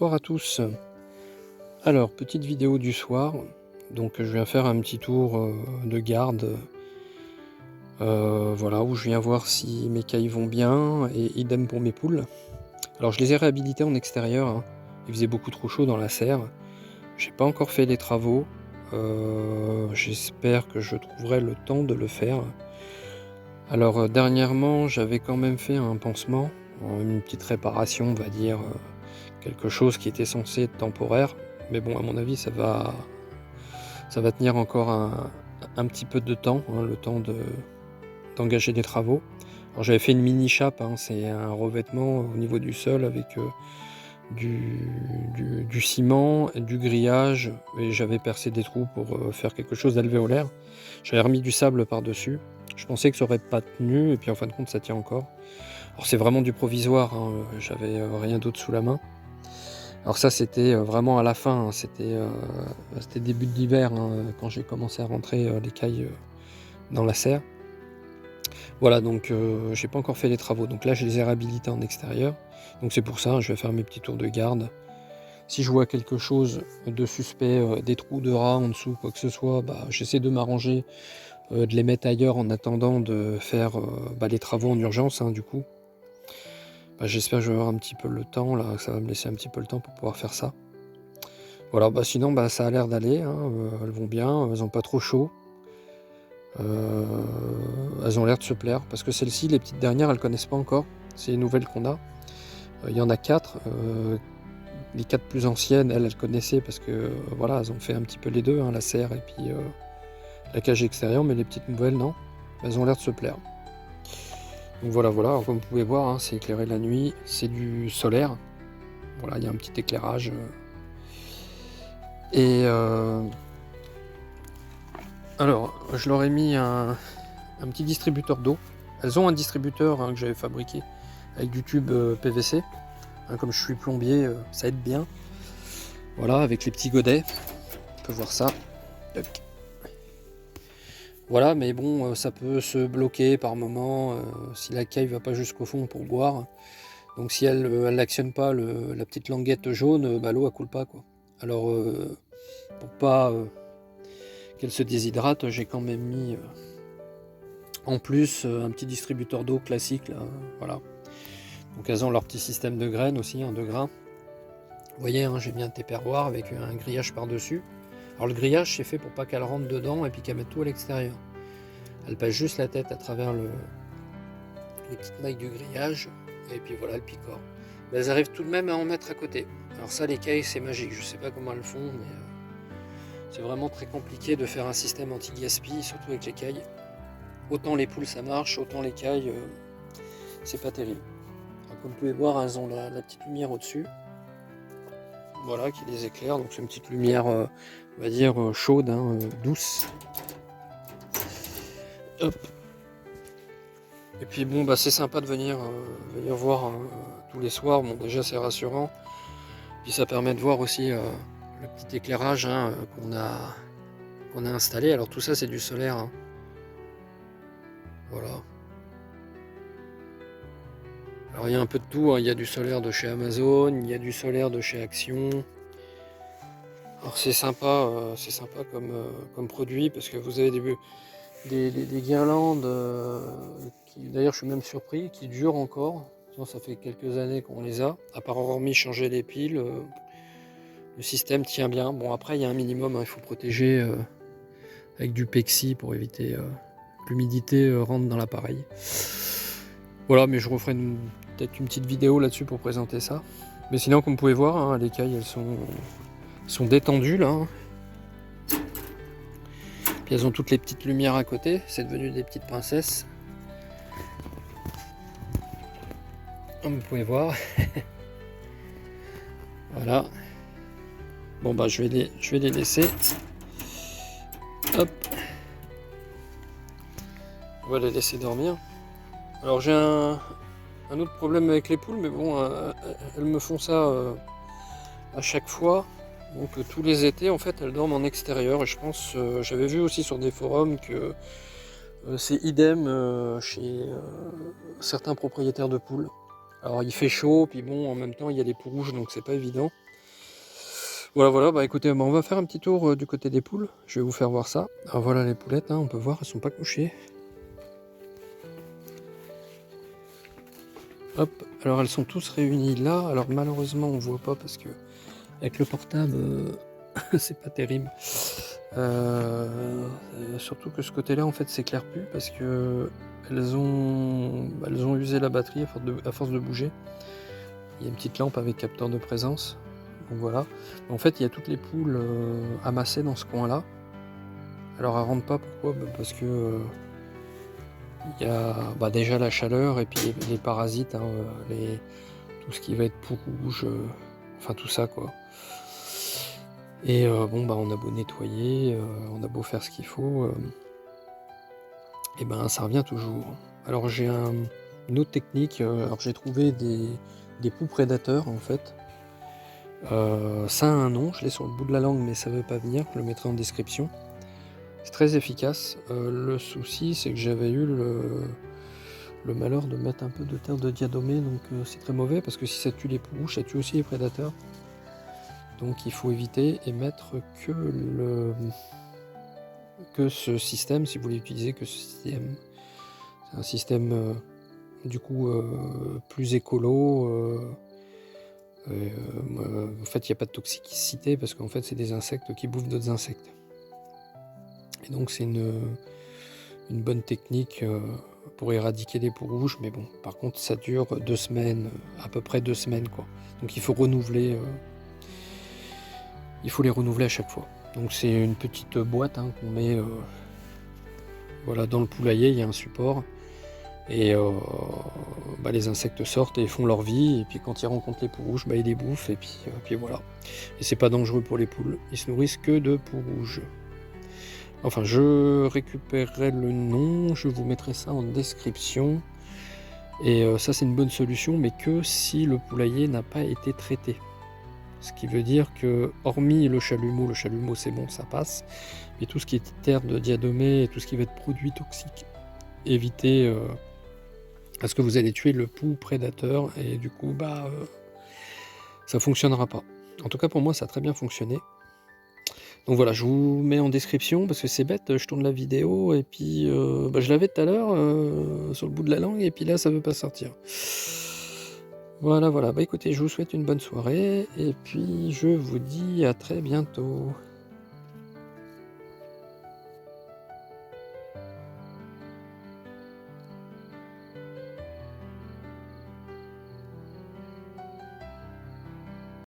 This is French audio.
bonsoir à tous. Alors, petite vidéo du soir. Donc, je viens faire un petit tour de garde. Voilà, où je viens voir si mes cailles vont bien, et idem pour mes poules. Alors, je les ai réhabilitées en extérieur, hein. Il faisait beaucoup trop chaud dans la serre. J'ai pas encore fait les travaux. J'espère que je trouverai le temps de le faire. Alors, dernièrement, j'avais quand même fait un pansement, une petite réparation, on va dire, quelque chose qui était censé être temporaire. Mais bon, à mon avis, ça va tenir encore un petit peu de temps, hein, le temps d'engager des travaux. Alors, j'avais fait une mini chape, hein, c'est un revêtement au niveau du sol avec du ciment, du grillage, et j'avais percé des trous pour faire quelque chose d'alvéolaire. J'avais remis du sable par-dessus. Je pensais que ça aurait pas tenu, et puis en fin de compte, ça tient encore. Alors, c'est vraiment du provisoire, hein, j'avais rien d'autre sous la main. Alors ça, c'était vraiment à la fin, hein, c'était début de l'hiver, hein, quand j'ai commencé à rentrer les cailles dans la serre. Voilà, donc j'ai pas encore fait les travaux, donc là je les ai réhabilités en extérieur. Donc c'est pour ça, je vais faire mes petits tours de garde. Si je vois quelque chose de suspect, des trous de rats en dessous, quoi que ce soit, bah, j'essaie de m'arranger, de les mettre ailleurs en attendant de faire les travaux en urgence, hein, du coup. Bah, j'espère que je vais avoir un petit peu le temps, là, ça va me laisser un petit peu le temps pour pouvoir faire ça. Voilà, sinon ça a l'air d'aller, hein, elles vont bien, elles n'ont pas trop chaud. Elles ont l'air de se plaire, parce que celles-ci, les petites dernières, elles connaissent pas encore. C'est les nouvelles qu'on a. Il y en a 4. Les 4 plus anciennes, elles connaissaient parce que voilà, elles ont fait un petit peu les deux, hein, la serre et puis la cage extérieure, mais les petites nouvelles, non. Elles ont l'air de se plaire. Donc voilà. Alors, comme vous pouvez voir, hein, c'est éclairé la nuit, c'est du solaire. Voilà, il y a un petit éclairage. Et alors, je leur ai mis un petit distributeur d'eau. Elles ont un distributeur, hein, que j'avais fabriqué avec du tube PVC. Hein, comme je suis plombier, ça aide bien. Voilà, avec les petits godets. On peut voir ça. Voilà, mais bon, ça peut se bloquer par moment si la caille va pas jusqu'au fond pour boire. Donc si elle n'actionne pas la petite languette jaune, l'eau elle coule pas, quoi. Alors pour pas qu'elle se déshydrate, j'ai quand même mis en plus un petit distributeur d'eau classique là, voilà. Donc elles ont leur petit système de graines aussi, de grains. Vous voyez, hein, j'ai mis un tupperware avec un grillage par-dessus. Alors le grillage, c'est fait pour pas qu'elle rentre dedans et puis qu'elle mette tout à l'extérieur. Elle passe juste la tête à travers les petites mailles du grillage, et puis voilà, le picore. Mais elles arrivent tout de même à en mettre à côté. Alors ça, les cailles, c'est magique. Je sais pas comment elles font, mais c'est vraiment très compliqué de faire un système anti-gaspi, surtout avec les cailles. Autant les poules ça marche, autant les cailles, c'est pas terrible. Alors, comme vous pouvez voir, elles ont la petite lumière au-dessus. Voilà, qui les éclaire. Donc c'est une petite lumière, on va dire, chaude, hein, douce. Hop. Et puis bon, c'est sympa de venir voir tous les soirs. Bon, déjà c'est rassurant. Puis ça permet de voir aussi le petit éclairage, hein, qu'on a installé. Alors tout ça c'est du solaire, hein. Voilà. Alors il y a un peu de tout, hein. Il y a du solaire de chez Amazon, il y a du solaire de chez Action. Alors c'est sympa comme produit, parce que vous avez des guirlandes qui, d'ailleurs je suis même surpris, qui durent encore. Ça fait quelques années qu'on les a. À part hormis changer les piles, le système tient bien. Bon, après il y a un minimum, hein, il faut protéger avec du Pexi pour éviter que l'humidité rentre dans l'appareil. Voilà, mais je referai peut-être une petite vidéo là-dessus pour présenter ça. Mais sinon, comme vous pouvez voir, hein, les cailles elles sont détendues là. Puis elles ont toutes les petites lumières à côté, c'est devenu des petites princesses. Comme vous pouvez voir. Voilà. Bon je vais les laisser. Hop. On va les laisser dormir. Alors j'ai un autre problème avec les poules, mais bon, elles me font ça à chaque fois. Donc tous les étés, en fait, elles dorment en extérieur. Et je pense, j'avais vu aussi sur des forums que c'est idem chez certains propriétaires de poules. Alors il fait chaud, puis bon, en même temps, il y a des poules rouges, donc c'est pas évident. Voilà, bah écoutez, on va faire un petit tour du côté des poules. Je vais vous faire voir ça. Alors voilà les poulettes, hein, on peut voir, elles sont pas couchées. Hop, alors elles sont tous réunies là. Alors malheureusement on voit pas parce que avec le portable c'est pas terrible. Surtout que ce côté là en fait s'éclaire plus parce que elles ont usé la batterie à force de bouger. Il y a une petite lampe avec capteur de présence. Donc voilà. En fait il y a toutes les poules amassées dans ce coin là. Alors elles rentrent pas, pourquoi? Parce que il y a déjà la chaleur et puis les parasites, hein, tout ce qui va être peau rouge, enfin tout ça quoi. Et bon bah on a beau nettoyer, on a beau faire ce qu'il faut, et ben ça revient toujours. Alors j'ai une autre technique, alors j'ai trouvé des poux prédateurs en fait. Ça a un nom, je l'ai sur le bout de la langue mais ça veut pas venir, je le mettrai en description. C'est très efficace. Le souci c'est que j'avais eu le malheur de mettre un peu de terre de diadomée, donc c'est très mauvais parce que si ça tue les poux rouges, ça tue aussi les prédateurs. Donc il faut éviter et mettre que ce système, si vous voulez utiliser que ce système. C'est un système du coup plus écolo. En fait il n'y a pas de toxicité parce qu'en fait c'est des insectes qui bouffent d'autres insectes. Et donc c'est une bonne technique pour éradiquer les poux rouges, mais bon, par contre ça dure 2 semaines, à peu près 2 semaines quoi. Donc il faut renouveler, il faut les renouveler à chaque fois. Donc c'est une petite boîte hein, qu'on met voilà, dans le poulailler, il y a un support, et les insectes sortent et font leur vie, et puis quand ils rencontrent les poux rouges, ils les bouffent, et puis voilà. Et c'est pas dangereux pour les poules, ils se nourrissent que de poux rouges. Enfin, je récupérerai le nom, je vous mettrai ça en description. Et ça, c'est une bonne solution, mais que si le poulailler n'a pas été traité. Ce qui veut dire que, hormis le chalumeau c'est bon, ça passe. Mais tout ce qui est terre de diadomée et tout ce qui va être produit toxique, évitez parce que vous allez tuer le poux prédateur et du coup, ça fonctionnera pas. En tout cas, pour moi, ça a très bien fonctionné. Donc voilà, je vous mets en description parce que c'est bête, je tourne la vidéo et puis je l'avais tout à l'heure sur le bout de la langue et puis là ça veut pas sortir. Voilà, écoutez, je vous souhaite une bonne soirée et puis je vous dis à très bientôt.